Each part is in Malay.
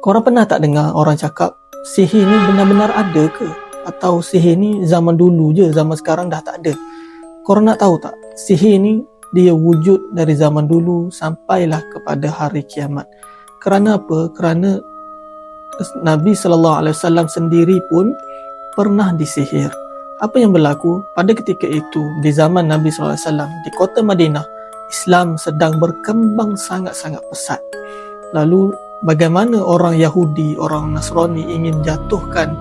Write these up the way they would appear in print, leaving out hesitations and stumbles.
Korang pernah tak dengar orang cakap sihir ni benar-benar ada ke? Atau sihir ni zaman dulu je, zaman sekarang dah tak ada? Korang nak tahu tak? Sihir ni dia wujud dari zaman dulu sampailah kepada hari kiamat. Kerana apa? Kerana Nabi SAW sendiri pun pernah disihir. Apa yang berlaku pada ketika itu di zaman Nabi SAW di kota Madinah, Islam sedang berkembang sangat-sangat pesat. Lalu bagaimana orang Yahudi, orang Nasrani ingin jatuhkan,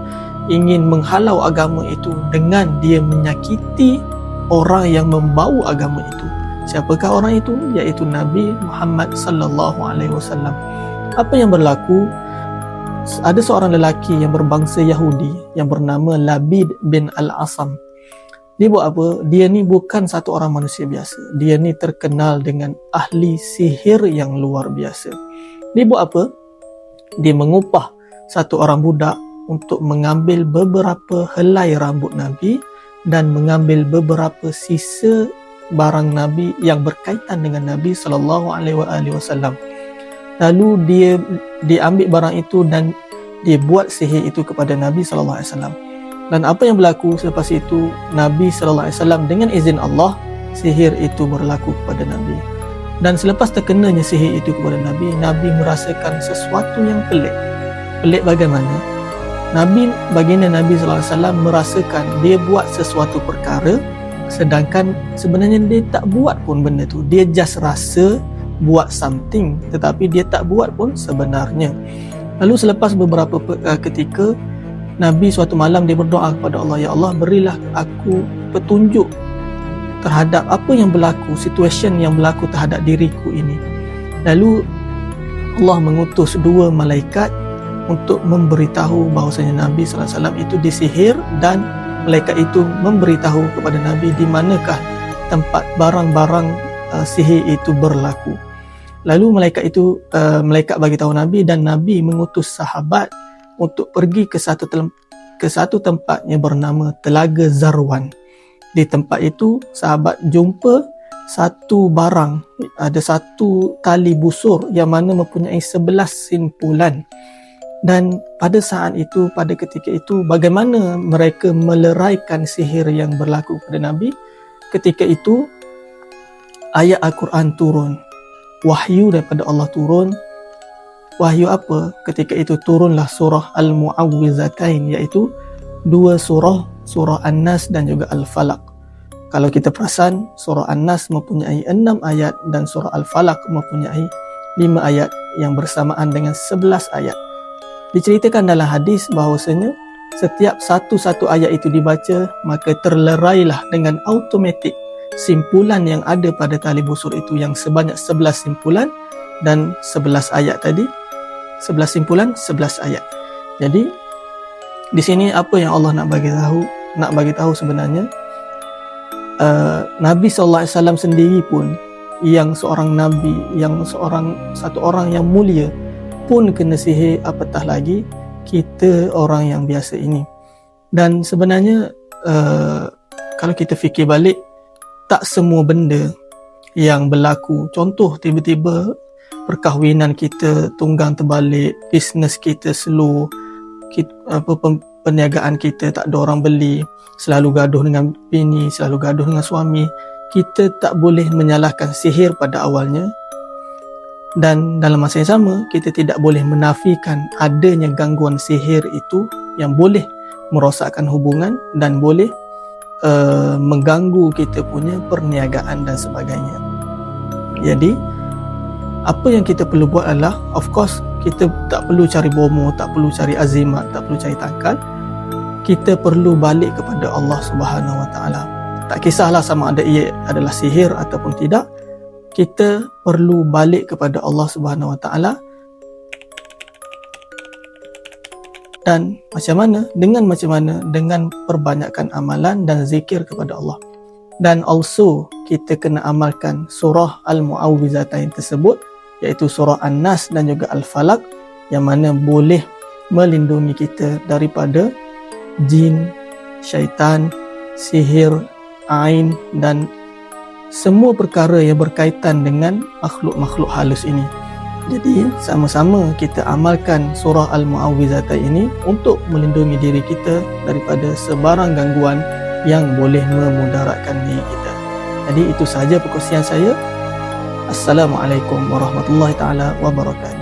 ingin menghalau agama itu dengan dia menyakiti orang yang membawa agama itu. Siapakah orang itu? Iaitu Nabi Muhammad sallallahu alaihi wasallam. Apa yang berlaku? Ada seorang lelaki yang berbangsa Yahudi yang bernama Labid bin Al-Asam. Dia buat apa? Dia ni bukan satu orang manusia biasa. Dia ni terkenal dengan ahli sihir yang luar biasa. Dia buat apa? Dia mengupah satu orang budak untuk mengambil beberapa helai rambut Nabi dan mengambil beberapa sisa barang Nabi yang berkaitan dengan Nabi SAW. Lalu dia ambil barang itu dan dia buat sihir itu kepada Nabi SAW. Dan apa yang berlaku selepas itu, Nabi SAW dengan izin Allah, sihir itu berlaku kepada Nabi. Dan selepas terkenanya sihir itu kepada Nabi, Nabi merasakan sesuatu yang pelik. Pelik bagaimana? Baginda Nabi SAW merasakan dia buat sesuatu perkara, sedangkan sebenarnya dia tak buat pun benda tu. Dia just rasa buat something, tetapi dia tak buat pun sebenarnya. Lalu selepas beberapa ketika, Nabi suatu malam dia berdoa kepada Allah, ya Allah, berilah aku petunjuk terhadap apa yang berlaku, situation yang berlaku terhadap diriku ini. Lalu Allah mengutus dua malaikat untuk memberitahu bahawasanya Nabi SAW itu disihir, dan malaikat itu memberitahu kepada Nabi di manakah tempat barang-barang sihir itu berlaku. Lalu malaikat bagi tahu Nabi, dan Nabi mengutus sahabat untuk pergi ke satu tempat yang bernama Telaga Zarwan. Di tempat itu sahabat jumpa satu barang, ada satu tali busur yang mana mempunyai 11 simpulan. Dan pada saat itu, pada ketika itu, bagaimana mereka meleraikan sihir yang berlaku pada Nabi? Ketika itu ayat Al-Quran turun, wahyu daripada Allah turun. Wahyu apa? Ketika itu turunlah surah Al-Mu'awwizatain, iaitu dua surah An-Nas dan juga Al-Falaq. Kalau kita perasan, surah An-Nas mempunyai 6 ayat dan surah Al-Falaq mempunyai 5 ayat yang bersamaan dengan 11 ayat. Diceritakan dalam hadis bahawasanya setiap satu-satu ayat itu dibaca, maka terlerailah dengan automatik simpulan yang ada pada tali busur itu, yang sebanyak 11 simpulan dan 11 ayat tadi. 11 simpulan, 11 ayat. Jadi di sini apa yang Allah nak bagi tahu sebenarnya, Nabi SAW sendiri pun, yang seorang Nabi, yang satu orang yang mulia pun kena sihir, apatah lagi kita orang yang biasa ini. Dan sebenarnya kalau kita fikir balik, tak semua benda yang berlaku, contoh tiba-tiba perkahwinan kita tunggang terbalik, bisnes kita slow, perniagaan kita tak ada orang beli, selalu gaduh dengan bini, selalu gaduh dengan suami, kita tak boleh menyalahkan sihir pada awalnya. Dan dalam masa yang sama, kita tidak boleh menafikan adanya gangguan sihir itu yang boleh merosakkan hubungan dan boleh mengganggu kita punya perniagaan dan sebagainya. Jadi apa yang kita perlu buat adalah, of course, kita tak perlu cari bomo, tak perlu cari azimat, tak perlu cari takkan. Kita perlu balik kepada Allah Subhanahu Wa Taala. Tak kisahlah sama ada ia adalah sihir ataupun tidak, kita perlu balik kepada Allah Subhanahu Wa Taala. Dan macam mana? Dengan perbanyakkan amalan dan zikir kepada Allah. Dan also kita kena amalkan surah Al-Mu'awwizatain tersebut, iaitu surah An-Nas dan juga Al-Falaq, yang mana boleh melindungi kita daripada jin, syaitan, sihir, ain dan semua perkara yang berkaitan dengan makhluk-makhluk halus ini. Jadi sama-sama kita amalkan surah Al-Mu'awwizatain ini untuk melindungi diri kita daripada sebarang gangguan yang boleh memudaratkan diri kita. Jadi itu sahaja perkongsian saya. Assalamualaikum warahmatullahi taala wabarakatuh.